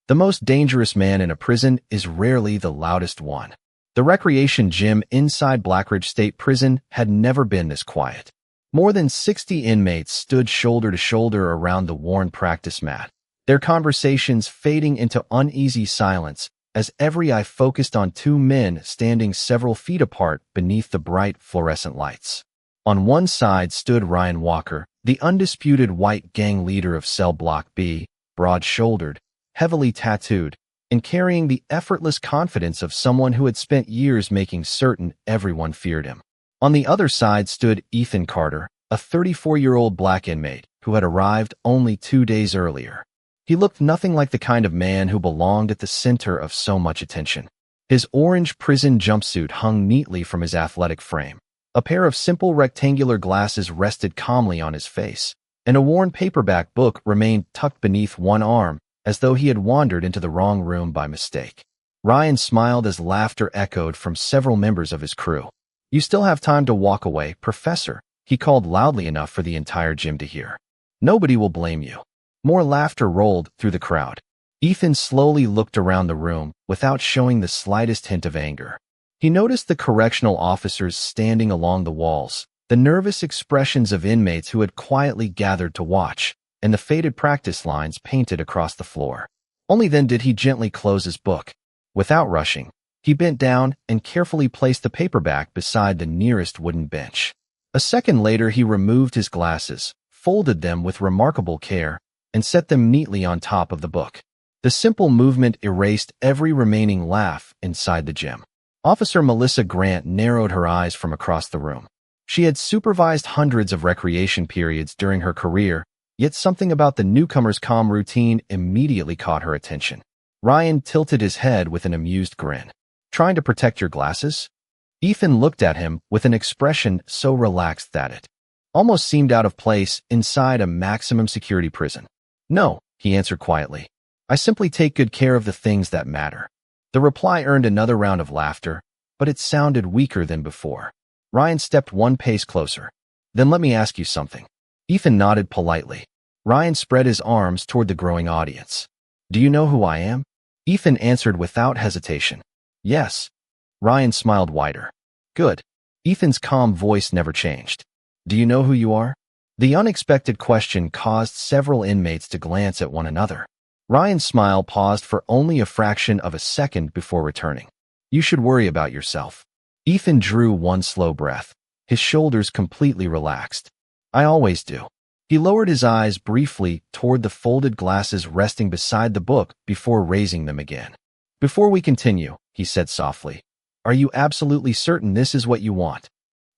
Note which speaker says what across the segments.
Speaker 1: The most dangerous man in a prison is rarely the loudest one. The recreation gym inside Blackridge State Prison had never been this quiet. More than 60 inmates stood shoulder to shoulder around the worn practice mat, their conversations fading into uneasy silence as every eye focused on two men standing several feet apart beneath the bright fluorescent lights. On one side stood Ryan Walker, the undisputed white gang leader of Cell Block B, broad-shouldered, heavily tattooed, and carrying the effortless confidence of someone who had spent years making certain everyone feared him. On the other side stood Ethan Carter, a 34-year-old black inmate who had arrived only 2 days earlier. He looked nothing like the kind of man who belonged at the center of so much attention. His orange prison jumpsuit hung neatly from his athletic frame. A pair of simple rectangular glasses rested calmly on his face, and a worn paperback book remained tucked beneath one arm, as though he had wandered into the wrong room by mistake. Ryan smiled as laughter echoed from several members of his crew. "You still have time to walk away, Professor," he called loudly enough for the entire gym to hear. "Nobody will blame you." More laughter rolled through the crowd. Ethan slowly looked around the room without showing the slightest hint of anger. He noticed the correctional officers standing along the walls, the nervous expressions of inmates who had quietly gathered to watch, and the faded practice lines painted across the floor. Only then did he gently close his book. Without rushing, he bent down and carefully placed the paperback beside the nearest wooden bench. A second later, he removed his glasses, folded them with remarkable care, and set them neatly on top of the book. The simple movement erased every remaining laugh inside the gym. Officer Melissa Grant narrowed her eyes from across the room. She had supervised hundreds of recreation periods during her career, yet something about the newcomer's calm routine immediately caught her attention. Ryan tilted his head with an amused grin. "Trying to protect your glasses?" Ethan looked at him with an expression so relaxed that it almost seemed out of place inside a maximum security prison. "No," he answered quietly. "I simply take good care of the things that matter." The reply earned another round of laughter, but it sounded weaker than before. Ryan stepped one pace closer. "Then let me ask you something." Ethan nodded politely. Ryan spread his arms toward the growing audience. "Do you know who I am?" Ethan answered without hesitation. "Yes." Ryan smiled wider. "Good." Ethan's calm voice never changed. "Do you know who you are?" The unexpected question caused several inmates to glance at one another. Ryan's smile paused for only a fraction of a second before returning. "You should worry about yourself." Ethan drew one slow breath. His shoulders completely relaxed. "I always do." He lowered his eyes briefly toward the folded glasses resting beside the book before raising them again. "Before we continue," he said softly, "are you absolutely certain this is what you want?"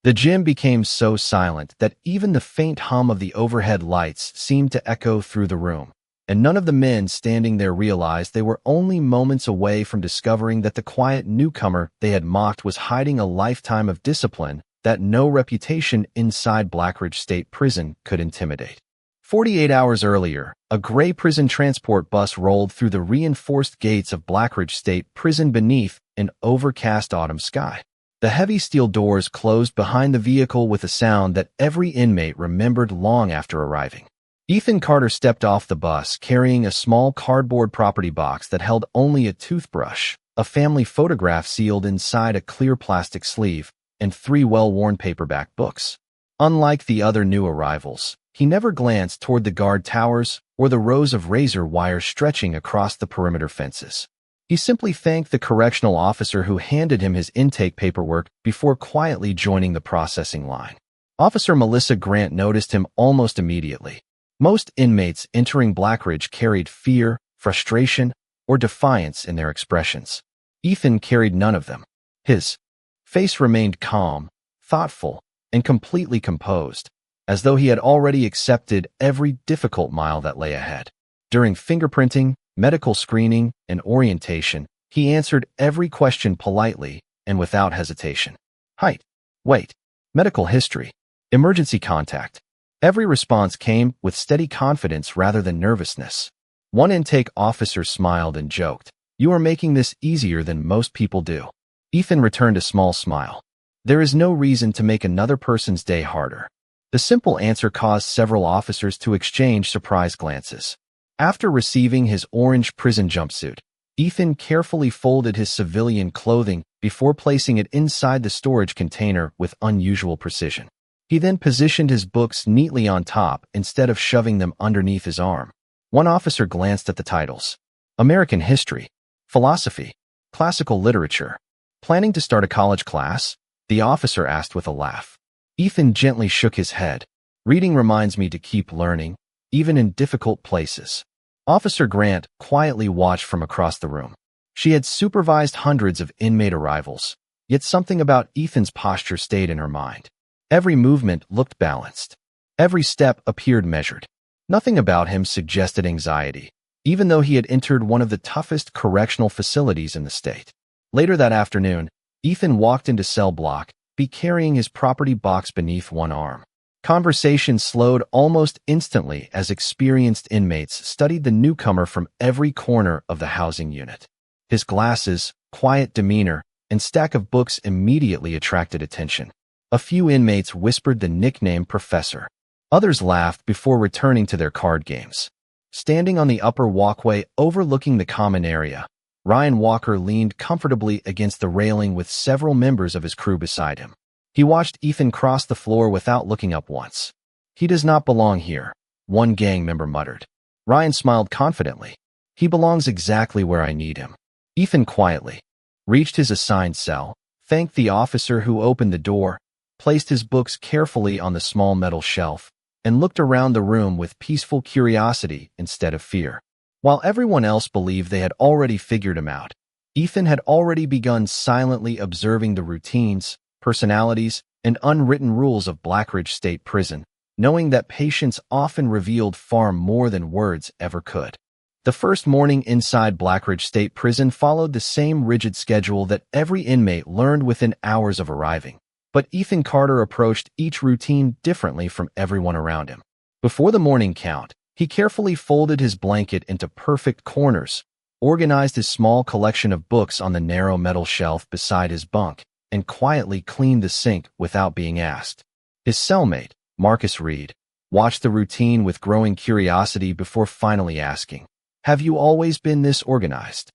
Speaker 1: The gym became so silent that even the faint hum of the overhead lights seemed to echo through the room, and none of the men standing there realized they were only moments away from discovering that the quiet newcomer they had mocked was hiding a lifetime of discipline that no reputation inside Blackridge State Prison could intimidate. 48 hours earlier, a gray prison transport bus rolled through the reinforced gates of Blackridge State Prison beneath an overcast autumn sky. The heavy steel doors closed behind the vehicle with a sound that every inmate remembered long after arriving. Ethan Carter stepped off the bus carrying a small cardboard property box that held only a toothbrush, a family photograph sealed inside a clear plastic sleeve, and 3 well-worn paperback books. Unlike the other new arrivals, he never glanced toward the guard towers or the rows of razor wire stretching across the perimeter fences. He simply thanked the correctional officer who handed him his intake paperwork before quietly joining the processing line. Officer Melissa Grant noticed him almost immediately. Most inmates entering Blackridge carried fear, frustration, or defiance in their expressions. Ethan carried none of them. His face remained calm, thoughtful, and completely composed, as though he had already accepted every difficult mile that lay ahead. During fingerprinting, medical screening, and orientation, he answered every question politely and without hesitation. Height, weight, medical history, emergency contact. Every response came with steady confidence rather than nervousness. One intake officer smiled and joked, "You are making this easier than most people do." Ethan returned a small smile. There is no reason to make another person's day harder. The simple answer caused several officers to exchange surprised glances. After receiving his orange prison jumpsuit, Ethan carefully folded his civilian clothing before placing it inside the storage container with unusual precision. He then positioned his books neatly on top instead of shoving them underneath his arm. One officer glanced at the titles: American History, Philosophy, Classical Literature. Planning to start a college class? The officer asked with a laugh. Ethan gently shook his head. Reading reminds me to keep learning, even in difficult places. Officer Grant quietly watched from across the room. She had supervised hundreds of inmate arrivals, yet something about Ethan's posture stayed in her mind. Every movement looked balanced. Every step appeared measured. Nothing about him suggested anxiety, even though he had entered one of the toughest correctional facilities in the state. Later that afternoon, Ethan walked into cell block, carrying his property box beneath one arm. Conversation slowed almost instantly as experienced inmates studied the newcomer from every corner of the housing unit. His glasses, quiet demeanor, and stack of books immediately attracted attention. A few inmates whispered the nickname Professor. Others laughed before returning to their card games. Standing on the upper walkway overlooking the common area, Ryan Walker leaned comfortably against the railing with several members of his crew beside him. He watched Ethan cross the floor without looking up once. "He does not belong here," one gang member muttered. Ryan smiled confidently. "He belongs exactly where I need him." Ethan quietly reached his assigned cell, thanked the officer who opened the door, placed his books carefully on the small metal shelf, and looked around the room with peaceful curiosity instead of fear. While everyone else believed they had already figured him out, Ethan had already begun silently observing the routines, personalities, and unwritten rules of Blackridge State Prison, knowing that patience often revealed far more than words ever could. The first morning inside Blackridge State Prison followed the same rigid schedule that every inmate learned within hours of arriving, but Ethan Carter approached each routine differently from everyone around him. Before the morning count, he carefully folded his blanket into perfect corners, organized his small collection of books on the narrow metal shelf beside his bunk, and quietly cleaned the sink without being asked. His cellmate, Marcus Reed, watched the routine with growing curiosity before finally asking, "Have you always been this organized?"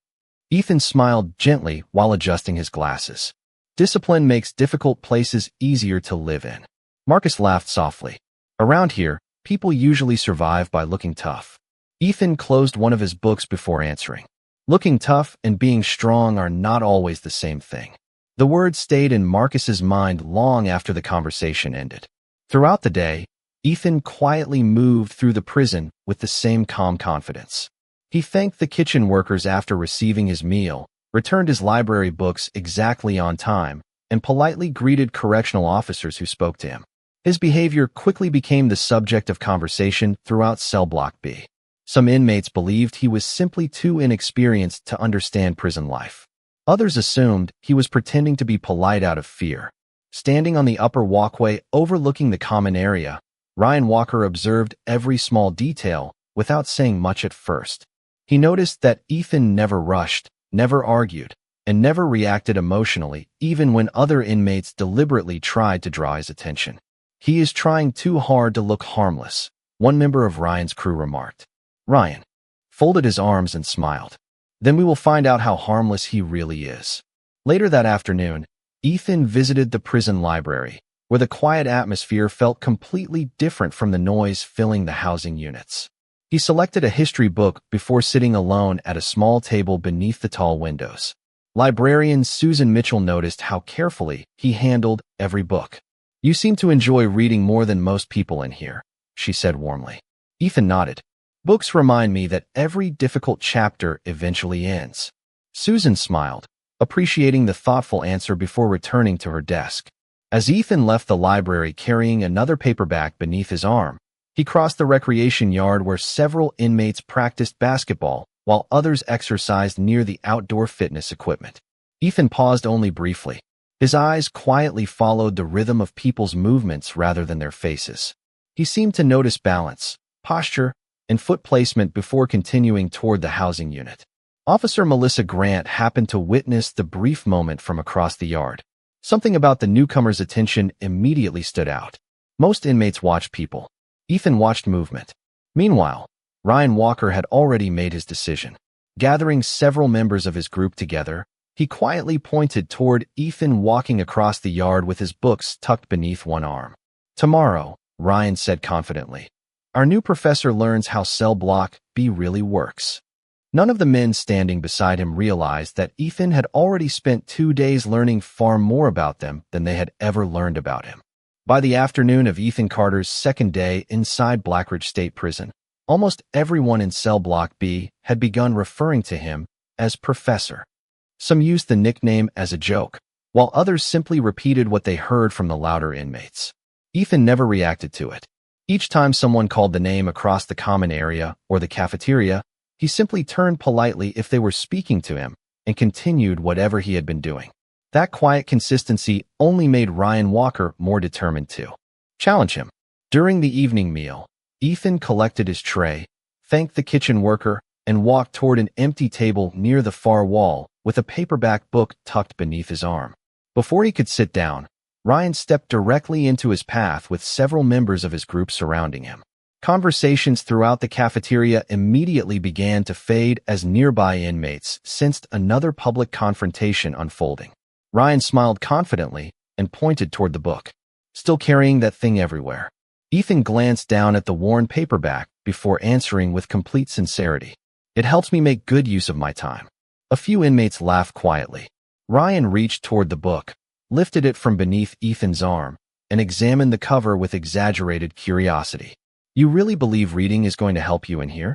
Speaker 1: Ethan smiled gently while adjusting his glasses. "Discipline makes difficult places easier to live in." Marcus laughed softly. "Around here, people usually survive by looking tough." Ethan closed one of his books before answering. Looking tough and being strong are not always the same thing. The words stayed in Marcus's mind long after the conversation ended. Throughout the day, Ethan quietly moved through the prison with the same calm confidence. He thanked the kitchen workers after receiving his meal, returned his library books exactly on time, and politely greeted correctional officers who spoke to him. His behavior quickly became the subject of conversation throughout Cell Block B. Some inmates believed he was simply too inexperienced to understand prison life. Others assumed he was pretending to be polite out of fear. Standing on the upper walkway overlooking the common area, Ryan Walker observed every small detail without saying much at first. He noticed that Ethan never rushed, never argued, and never reacted emotionally, even when other inmates deliberately tried to draw his attention. "He is trying too hard to look harmless," one member of Ryan's crew remarked. Ryan folded his arms and smiled. "Then we will find out how harmless he really is." Later that afternoon, Ethan visited the prison library, where the quiet atmosphere felt completely different from the noise filling the housing units. He selected a history book before sitting alone at a small table beneath the tall windows. Librarian Susan Mitchell noticed how carefully he handled every book. "You seem to enjoy reading more than most people in here," she said warmly. Ethan nodded. "Books remind me that every difficult chapter eventually ends." Susan smiled, appreciating the thoughtful answer before returning to her desk. As Ethan left the library carrying another paperback beneath his arm, he crossed the recreation yard where several inmates practiced basketball while others exercised near the outdoor fitness equipment. Ethan paused only briefly. His eyes quietly followed the rhythm of people's movements rather than their faces. He seemed to notice balance, posture, and foot placement before continuing toward the housing unit. Officer Melissa Grant happened to witness the brief moment from across the yard. Something about the newcomer's attention immediately stood out. Most inmates watch people. Ethan watched movement. Meanwhile, Ryan Walker had already made his decision. Gathering several members of his group together, he quietly pointed toward Ethan walking across the yard with his books tucked beneath one arm. "Tomorrow," Ryan said confidently, "our new professor learns how cell block B really works." None of the men standing beside him realized that Ethan had already spent 2 days learning far more about them than they had ever learned about him. By the afternoon of Ethan Carter's second day inside Blackridge State Prison, almost everyone in cell block B had begun referring to him as Professor. Some used the nickname as a joke, while others simply repeated what they heard from the louder inmates. Ethan never reacted to it. Each time someone called the name across the common area or the cafeteria, he simply turned politely if they were speaking to him and continued whatever he had been doing. That quiet consistency only made Ryan Walker more determined to challenge him. During the evening meal, Ethan collected his tray, thanked the kitchen worker, and walked toward an empty table near the far wall with a paperback book tucked beneath his arm. Before he could sit down, Ryan stepped directly into his path with several members of his group surrounding him. Conversations throughout the cafeteria immediately began to fade as nearby inmates sensed another public confrontation unfolding. Ryan smiled confidently and pointed toward the book, still carrying that thing everywhere. Ethan glanced down at the worn paperback before answering with complete sincerity. "It helps me make good use of my time." A few inmates laughed quietly. Ryan reached toward the book, lifted it from beneath Ethan's arm, and examined the cover with exaggerated curiosity. "You really believe reading is going to help you in here?"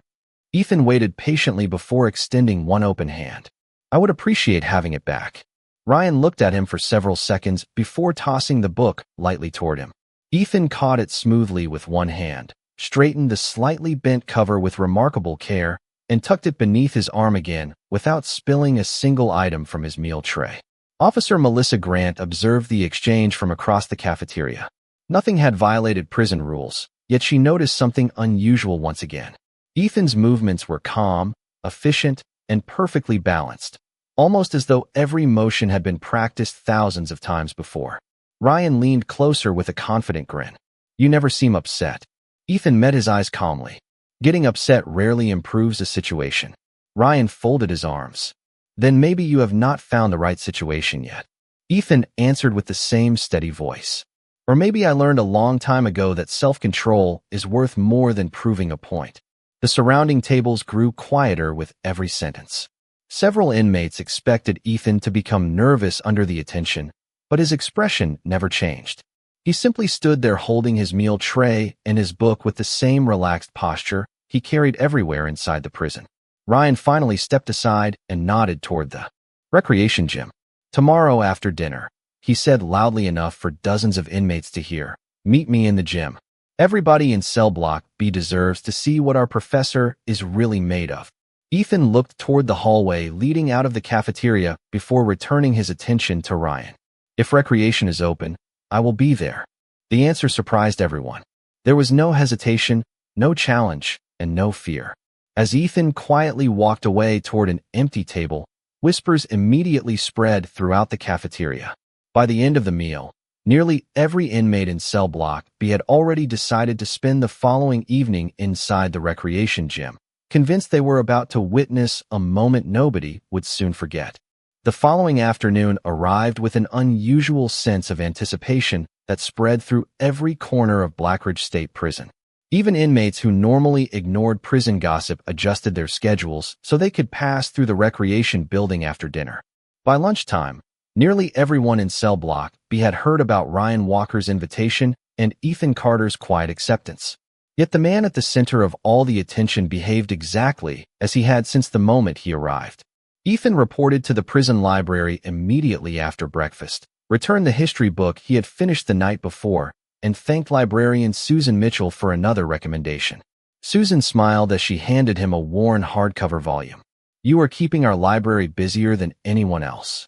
Speaker 1: Ethan waited patiently before extending one open hand. "I would appreciate having it back." Ryan looked at him for several seconds before tossing the book lightly toward him. Ethan caught it smoothly with one hand, straightened the slightly bent cover with remarkable care, and tucked it beneath his arm again without spilling a single item from his meal tray. Officer Melissa Grant observed the exchange from across the cafeteria. Nothing had violated prison rules, yet she noticed something unusual once again. Ethan's movements were calm, efficient, and perfectly balanced, almost as though every motion had been practiced thousands of times before. Ryan leaned closer with a confident grin. "You never seem upset." Ethan met his eyes calmly. "Getting upset rarely improves a situation." Ryan folded his arms. "Then maybe you have not found the right situation yet." Ethan answered with the same steady voice. "Or maybe I learned a long time ago that self-control is worth more than proving a point." The surrounding tables grew quieter with every sentence. Several inmates expected Ethan to become nervous under the attention, but his expression never changed. He simply stood there holding his meal tray and his book with the same relaxed posture he carried everywhere inside the prison. Ryan finally stepped aside and nodded toward the recreation gym. "Tomorrow after dinner," he said loudly enough for dozens of inmates to hear, "meet me in the gym. Everybody in cell block B deserves to see what our professor is really made of." Ethan looked toward the hallway leading out of the cafeteria before returning his attention to Ryan. "If recreation is open, I will be there." The answer surprised everyone. There was no hesitation, no challenge, and no fear. As Ethan quietly walked away toward an empty table, whispers immediately spread throughout the cafeteria. By the end of the meal, nearly every inmate in cell block B had already decided to spend the following evening inside the recreation gym, convinced they were about to witness a moment nobody would soon forget. The following afternoon arrived with an unusual sense of anticipation that spread through every corner of Blackridge State Prison. Even inmates who normally ignored prison gossip adjusted their schedules so they could pass through the recreation building after dinner. By lunchtime, nearly everyone in cell block B had heard about Ryan Walker's invitation and Ethan Carter's quiet acceptance. Yet the man at the center of all the attention behaved exactly as he had since the moment he arrived. Ethan reported to the prison library immediately after breakfast, returned the history book he had finished the night before, and thanked librarian Susan Mitchell for another recommendation. Susan smiled as she handed him a worn hardcover volume. "You are keeping our library busier than anyone else."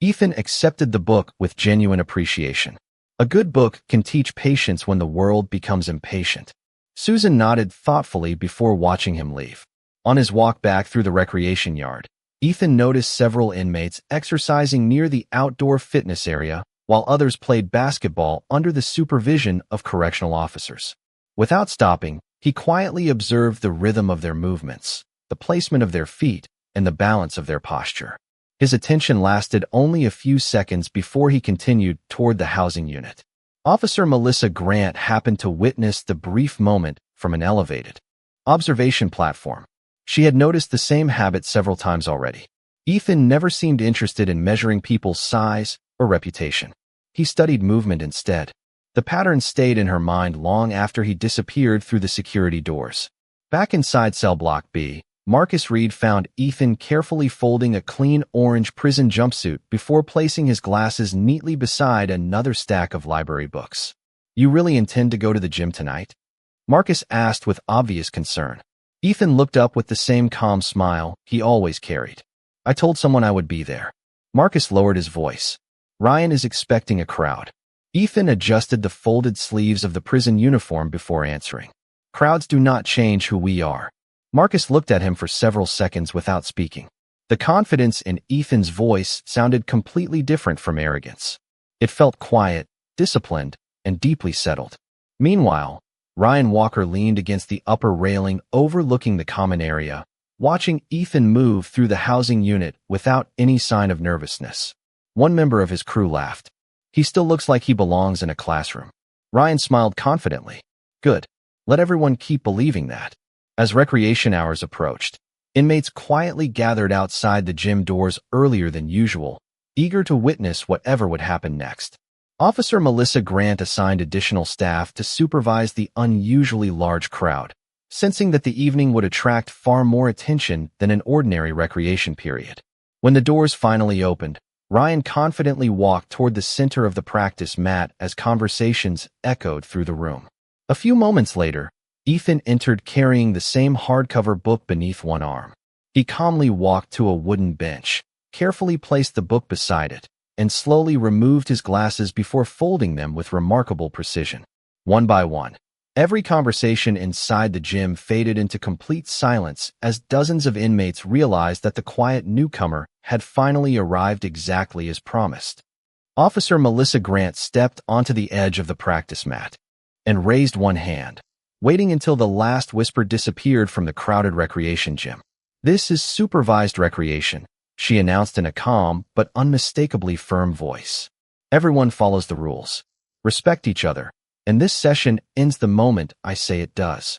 Speaker 1: Ethan accepted the book with genuine appreciation. A good book can teach patience when the world becomes impatient. Susan nodded thoughtfully before watching him leave. On his walk back through the recreation yard, Ethan noticed several inmates exercising near the outdoor fitness area, while others played basketball under the supervision of correctional officers. Without stopping, He quietly observed the rhythm of their movements, the placement of their feet, and the balance of their posture. His attention lasted only a few seconds before he continued toward the housing unit. Officer Melissa Grant happened to witness the brief moment from an elevated observation platform. She had noticed the same habit several times already. Ethan never seemed interested in measuring people's size or reputation. He studied movement instead. The pattern stayed in her mind long after he disappeared through the security doors. Back inside cell block B, Marcus Reed found Ethan carefully folding a clean orange prison jumpsuit before placing his glasses neatly beside another stack of library books. "You really intend to go to the gym tonight?" Marcus asked with obvious concern. Ethan looked up with the same calm smile he always carried. "I told someone I would be there." Marcus lowered his voice. "Ryan is expecting a crowd." Ethan adjusted the folded sleeves of the prison uniform before answering. "Crowds do not change who we are." Marcus looked at him for several seconds without speaking. The confidence in Ethan's voice sounded completely different from arrogance. It felt quiet, disciplined, and deeply settled. Meanwhile, Ryan Walker leaned against the upper railing overlooking the common area, watching Ethan move through the housing unit without any sign of nervousness. One member of his crew laughed. "He still looks like he belongs in a classroom." Ryan smiled confidently. "Good. Let everyone keep believing that." As recreation hours approached, inmates quietly gathered outside the gym doors earlier than usual, eager to witness whatever would happen next. Officer Melissa Grant assigned additional staff to supervise the unusually large crowd, sensing that the evening would attract far more attention than an ordinary recreation period. When the doors finally opened, Ryan confidently walked toward the center of the practice mat as conversations echoed through the room. A few moments later, Ethan entered carrying the same hardcover book beneath one arm. He calmly walked to a wooden bench, carefully placed the book beside it, and slowly removed his glasses before folding them with remarkable precision. One by one, every conversation inside the gym faded into complete silence as dozens of inmates realized that the quiet newcomer had finally arrived exactly as promised. Officer Melissa Grant stepped onto the edge of the practice mat and raised one hand, waiting until the last whisper disappeared from the crowded recreation gym. "This is supervised recreation," she announced in a calm but unmistakably firm voice. "Everyone follows the rules. Respect each other, and this session ends the moment I say it does."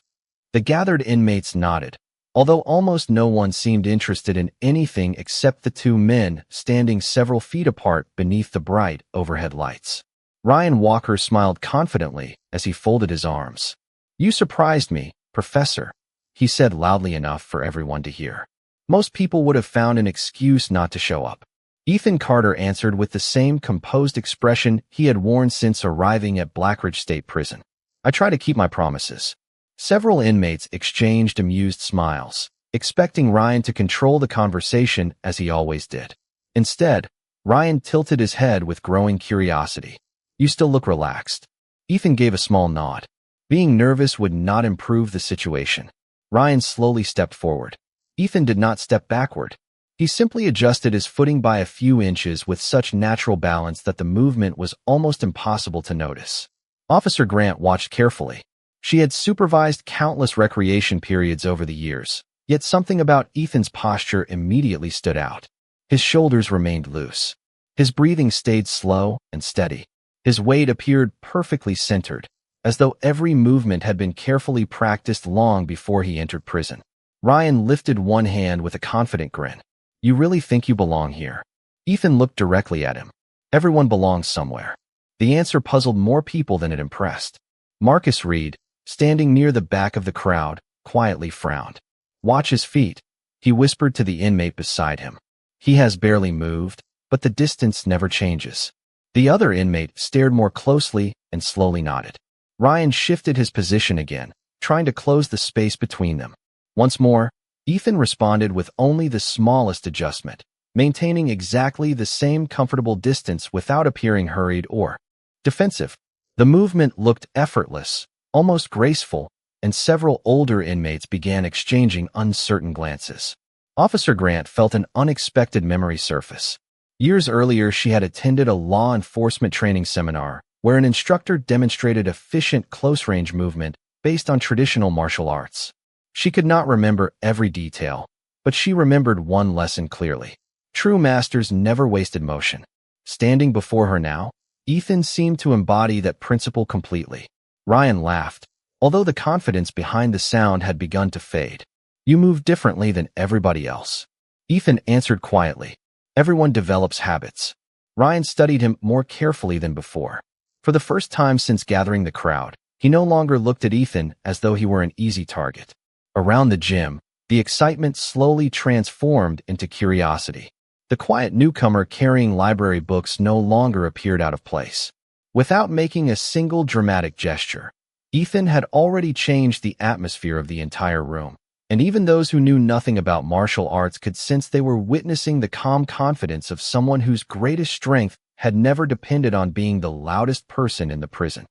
Speaker 1: The gathered inmates nodded, although almost no one seemed interested in anything except the two men standing several feet apart beneath the bright overhead lights. Ryan Walker smiled confidently as he folded his arms. "You surprised me, Professor," he said loudly enough for everyone to hear. "Most people would have found an excuse not to show up." Ethan Carter answered with the same composed expression he had worn since arriving at Blackridge State Prison. "I try to keep my promises." Several inmates exchanged amused smiles, expecting Ryan to control the conversation as he always did. Instead, Ryan tilted his head with growing curiosity. "You still look relaxed." Ethan gave a small nod. Being nervous would not improve the situation. Ryan slowly stepped forward. Ethan did not step backward. He simply adjusted his footing by a few inches with such natural balance that the movement was almost impossible to notice. Officer Grant watched carefully. She had supervised countless recreation periods over the years, yet something about Ethan's posture immediately stood out. His shoulders remained loose. His breathing stayed slow and steady. His weight appeared perfectly centered, as though every movement had been carefully practiced long before he entered prison. Ryan lifted one hand with a confident grin. "You really think you belong here?" Ethan looked directly at him. "Everyone belongs somewhere." The answer puzzled more people than it impressed. Marcus Reed, standing near the back of the crowd, quietly frowned. "Watch his feet," he whispered to the inmate beside him. "He has barely moved, but the distance never changes." The other inmate stared more closely and slowly nodded. Ryan shifted his position again, trying to close the space between them. Once more, Ethan responded with only the smallest adjustment, maintaining exactly the same comfortable distance without appearing hurried or defensive. The movement looked effortless, almost graceful, and several older inmates began exchanging uncertain glances. Officer Grant felt an unexpected memory surface. Years earlier, she had attended a law enforcement training seminar where an instructor demonstrated efficient close-range movement based on traditional martial arts. She could not remember every detail, but she remembered one lesson clearly. True masters never wasted motion. Standing before her now, Ethan seemed to embody that principle completely. Ryan laughed, although the confidence behind the sound had begun to fade. You move differently than everybody else. Ethan answered quietly. Everyone develops habits. Ryan studied him more carefully than before. For the first time since gathering the crowd, he no longer looked at Ethan as though he were an easy target. Around the gym, the excitement slowly transformed into curiosity. The quiet newcomer carrying library books no longer appeared out of place. Without making a single dramatic gesture, Ethan had already changed the atmosphere of the entire room, and even those who knew nothing about martial arts could sense they were witnessing the calm confidence of someone whose greatest strength had never depended on being the loudest person in the prison.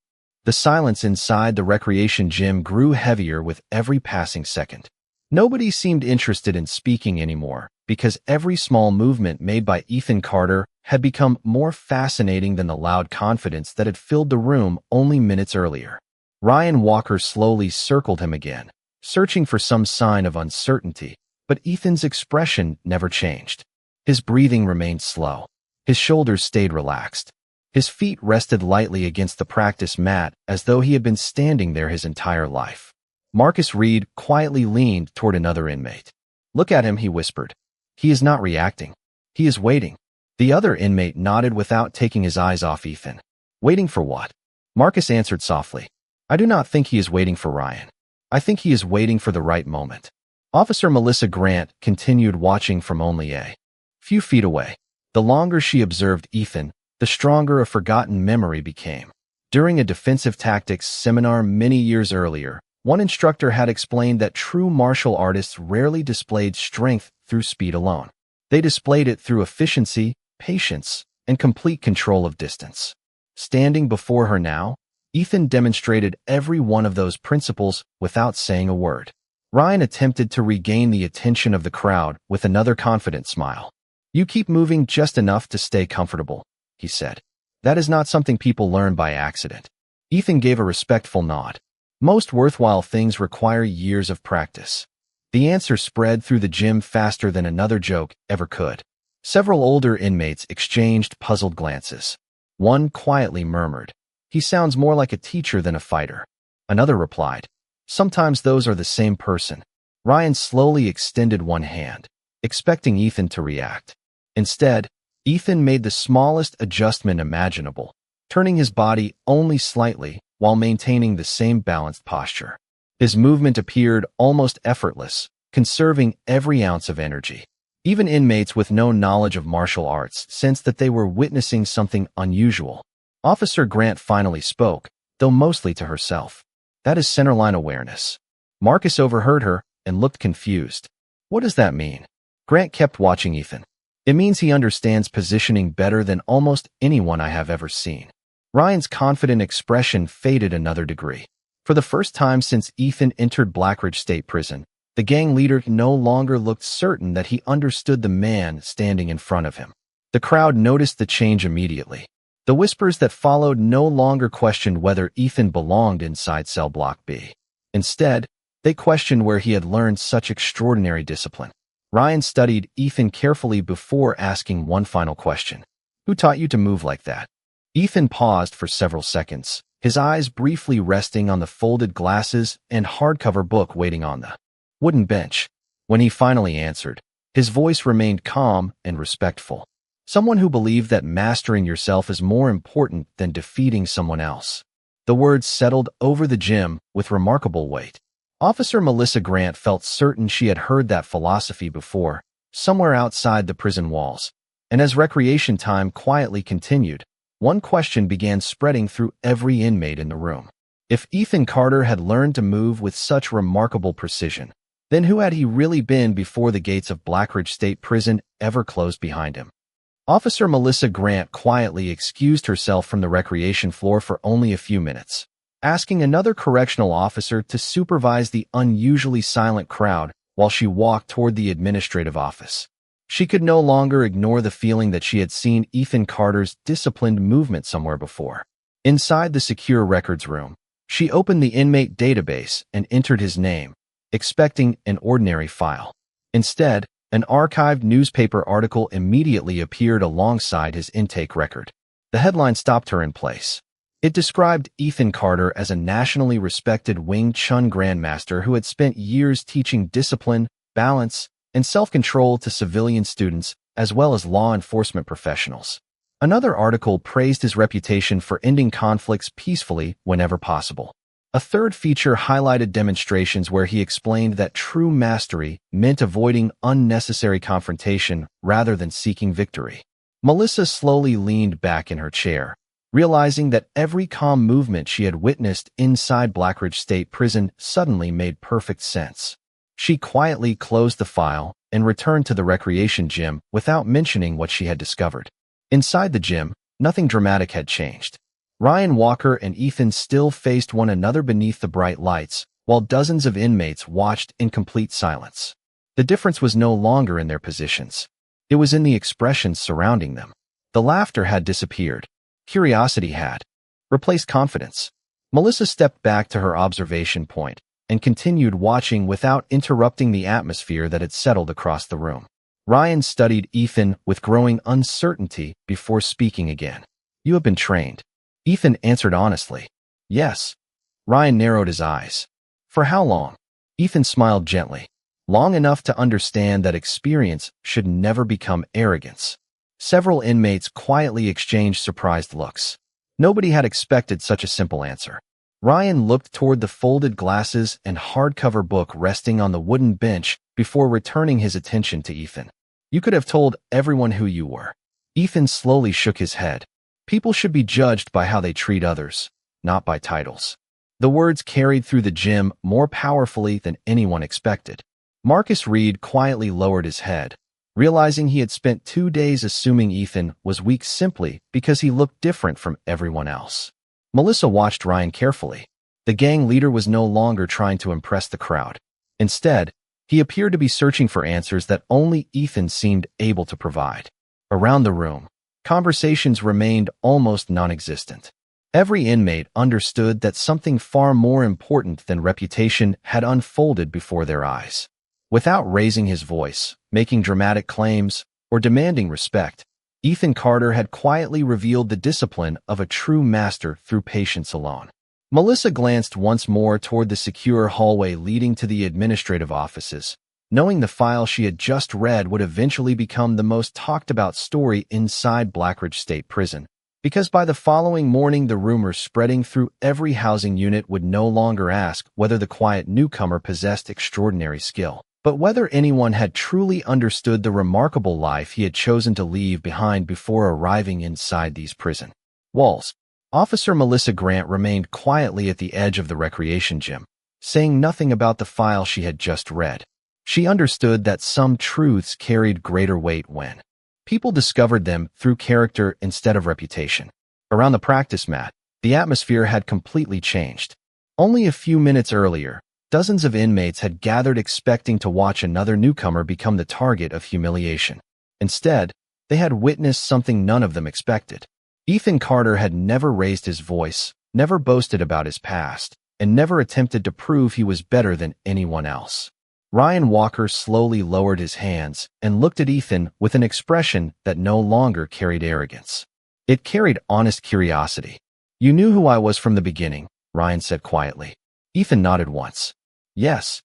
Speaker 1: The silence inside the recreation gym grew heavier with every passing second. Nobody seemed interested in speaking anymore, because every small movement made by Ethan Carter had become more fascinating than the loud confidence that had filled the room only minutes earlier. Ryan Walker slowly circled him again, searching for some sign of uncertainty, but Ethan's expression never changed. His breathing remained slow. His shoulders stayed relaxed. His feet rested lightly against the practice mat as though he had been standing there his entire life. Marcus Reed quietly leaned toward another inmate. "Look at him," he whispered. "He is not reacting. He is waiting." The other inmate nodded without taking his eyes off Ethan. "Waiting for what?" Marcus answered softly. "I do not think he is waiting for Ryan. I think he is waiting for the right moment." Officer Melissa Grant continued watching from only a few feet away. The longer she observed Ethan, the stronger a forgotten memory became. During a defensive tactics seminar many years earlier, one instructor had explained that true martial artists rarely displayed strength through speed alone. They displayed it through efficiency, patience, and complete control of distance. Standing before her now, Ethan demonstrated every one of those principles without saying a word. Ryan attempted to regain the attention of the crowd with another confident smile. "You keep moving just enough to stay comfortable," he said. "That is not something people learn by accident." Ethan gave a respectful nod. "Most worthwhile things require years of practice." The answer spread through the gym faster than another joke ever could. Several older inmates exchanged puzzled glances. One quietly murmured, "He sounds more like a teacher than a fighter." Another replied, "Sometimes those are the same person." Ryan slowly extended one hand, expecting Ethan to react. Instead, Ethan made the smallest adjustment imaginable, turning his body only slightly while maintaining the same balanced posture. His movement appeared almost effortless, conserving every ounce of energy. Even inmates with no knowledge of martial arts sensed that they were witnessing something unusual. Officer Grant finally spoke, though mostly to herself. "That is centerline awareness." Marcus overheard her and looked confused. "What does that mean?" Grant kept watching Ethan. "It means he understands positioning better than almost anyone I have ever seen." Ryan's confident expression faded another degree. For the first time since Ethan entered Blackridge State Prison, the gang leader no longer looked certain that he understood the man standing in front of him. The crowd noticed the change immediately. The whispers that followed no longer questioned whether Ethan belonged inside cell block B. Instead, they questioned where he had learned such extraordinary discipline. Ryan studied Ethan carefully before asking one final question. "Who taught you to move like that?" Ethan paused for several seconds, his eyes briefly resting on the folded glasses and hardcover book waiting on the wooden bench. When he finally answered, his voice remained calm and respectful. "Someone who believed that mastering yourself is more important than defeating someone else." The words settled over the gym with remarkable weight. Officer Melissa Grant felt certain she had heard that philosophy before, somewhere outside the prison walls. And as recreation time quietly continued, one question began spreading through every inmate in the room. If Ethan Carter had learned to move with such remarkable precision, then who had he really been before the gates of Blackridge State Prison ever closed behind him? Officer Melissa Grant quietly excused herself from the recreation floor for only a few minutes, asking another correctional officer to supervise the unusually silent crowd while she walked toward the administrative office. She could no longer ignore the feeling that she had seen Ethan Carter's disciplined movement somewhere before. Inside the secure records room, She opened the inmate database and entered his name, expecting an ordinary file. Instead, an archived newspaper article immediately appeared alongside his intake record. The headline stopped her in place. It described Ethan Carter as a nationally respected Wing Chun Grandmaster who had spent years teaching discipline, balance, and self-control to civilian students as well as law enforcement professionals. Another article praised his reputation for ending conflicts peacefully whenever possible. A third feature highlighted demonstrations where he explained that true mastery meant avoiding unnecessary confrontation rather than seeking victory. Melissa slowly leaned back in her chair, realizing that every calm movement she had witnessed inside Blackridge State Prison suddenly made perfect sense. She quietly closed the file and returned to the recreation gym without mentioning what she had discovered. Inside the gym, nothing dramatic had changed. Ryan Walker and Ethan still faced one another beneath the bright lights, while dozens of inmates watched in complete silence. The difference was no longer in their positions. It was in the expressions surrounding them. The laughter had disappeared. Curiosity had replaced confidence. Melissa stepped back to her observation point and continued watching without interrupting the atmosphere that had settled across the room. Ryan studied Ethan with growing uncertainty before speaking again. "You have been trained." Ethan answered honestly. "Yes." Ryan narrowed his eyes. "For how long?" Ethan smiled gently. "Long enough to understand that experience should never become arrogance." Several inmates quietly exchanged surprised looks. Nobody had expected such a simple answer. Ryan looked toward the folded glasses and hardcover book resting on the wooden bench before returning his attention to Ethan. "You could have told everyone who you were." Ethan slowly shook his head. "People should be judged by how they treat others, not by titles." The words carried through the gym more powerfully than anyone expected. Marcus Reed quietly lowered his head, realizing he had spent 2 days assuming Ethan was weak simply because he looked different from everyone else. Melissa watched Ryan carefully. The gang leader was no longer trying to impress the crowd. Instead, he appeared to be searching for answers that only Ethan seemed able to provide. Around the room, conversations remained almost non-existent. Every inmate understood that something far more important than reputation had unfolded before their eyes. Without raising his voice, making dramatic claims, or demanding respect, Ethan Carter had quietly revealed the discipline of a true master through patience alone. Melissa glanced once more toward the secure hallway leading to the administrative offices, knowing the file she had just read would eventually become the most talked-about story inside Blackridge State Prison, because by the following morning the rumors spreading through every housing unit would no longer ask whether the quiet newcomer possessed extraordinary skill, but whether anyone had truly understood the remarkable life he had chosen to leave behind before arriving inside these prison walls. Officer Melissa Grant remained quietly at the edge of the recreation gym, saying nothing about the file she had just read. She understood that some truths carried greater weight when people discovered them through character instead of reputation. Around the practice mat, the atmosphere had completely changed. Only a few minutes earlier, dozens of inmates had gathered expecting to watch another newcomer become the target of humiliation. Instead, they had witnessed something none of them expected. Ethan Carter had never raised his voice, never boasted about his past, and never attempted to prove he was better than anyone else. Ryan Walker slowly lowered his hands and looked at Ethan with an expression that no longer carried arrogance. It carried honest curiosity. "You knew who I was from the beginning," Ryan said quietly. Ethan nodded once. "Yes."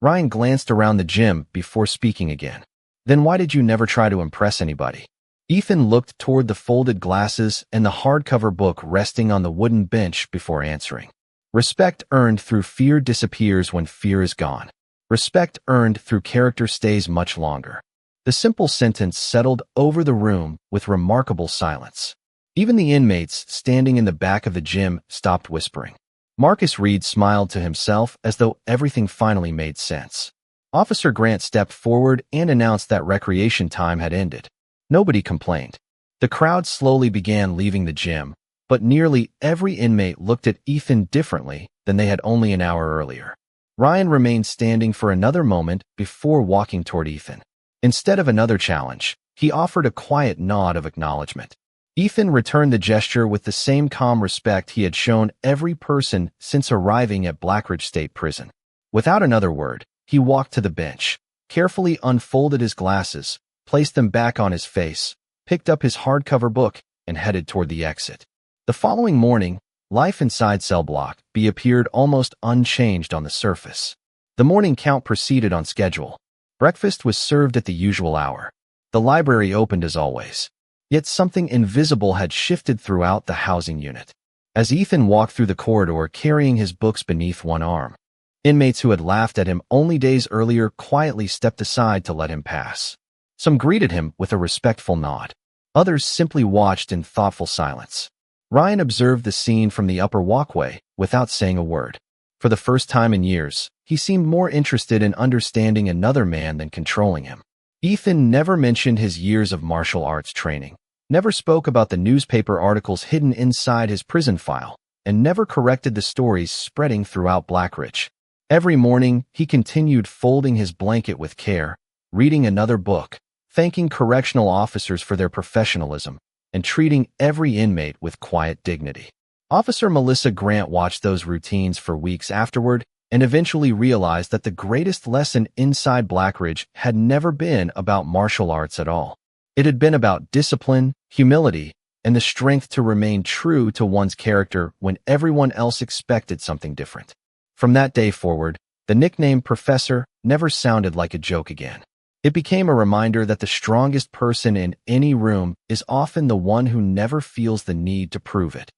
Speaker 1: Ryan glanced around the gym before speaking again. "Then why did you never try to impress anybody?" Ethan looked toward the folded glasses and the hardcover book resting on the wooden bench before answering. "Respect earned through fear disappears when fear is gone. Respect earned through character stays much longer." The simple sentence settled over the room with remarkable silence. Even the inmates standing in the back of the gym stopped whispering. Marcus Reed smiled to himself as though everything finally made sense. Officer Grant stepped forward and announced that recreation time had ended. Nobody complained. The crowd slowly began leaving the gym, but nearly every inmate looked at Ethan differently than they had only an hour earlier. Ryan remained standing for another moment before walking toward Ethan. Instead of another challenge, he offered a quiet nod of acknowledgement. Ethan returned the gesture with the same calm respect he had shown every person since arriving at Blackridge State Prison. Without another word, he walked to the bench, carefully unfolded his glasses, placed them back on his face, picked up his hardcover book, and headed toward the exit. The following morning, life inside Cell Block B appeared almost unchanged on the surface. The morning count proceeded on schedule. Breakfast was served at the usual hour. The library opened as always. Yet something invisible had shifted throughout the housing unit. As Ethan walked through the corridor carrying his books beneath one arm, inmates who had laughed at him only days earlier quietly stepped aside to let him pass. Some greeted him with a respectful nod. Others simply watched in thoughtful silence. Ryan observed the scene from the upper walkway without saying a word. For the first time in years, he seemed more interested in understanding another man than controlling him. Ethan never mentioned his years of martial arts training, never spoke about the newspaper articles hidden inside his prison file, and never corrected the stories spreading throughout Blackridge. Every morning, he continued folding his blanket with care, reading another book, thanking correctional officers for their professionalism, and treating every inmate with quiet dignity. Officer Melissa Grant watched those routines for weeks afterward and eventually realized that the greatest lesson inside Blackridge had never been about martial arts at all. It had been about discipline, humility, and the strength to remain true to one's character when everyone else expected something different. From that day forward, the nickname Professor never sounded like a joke again. It became a reminder that the strongest person in any room is often the one who never feels the need to prove it.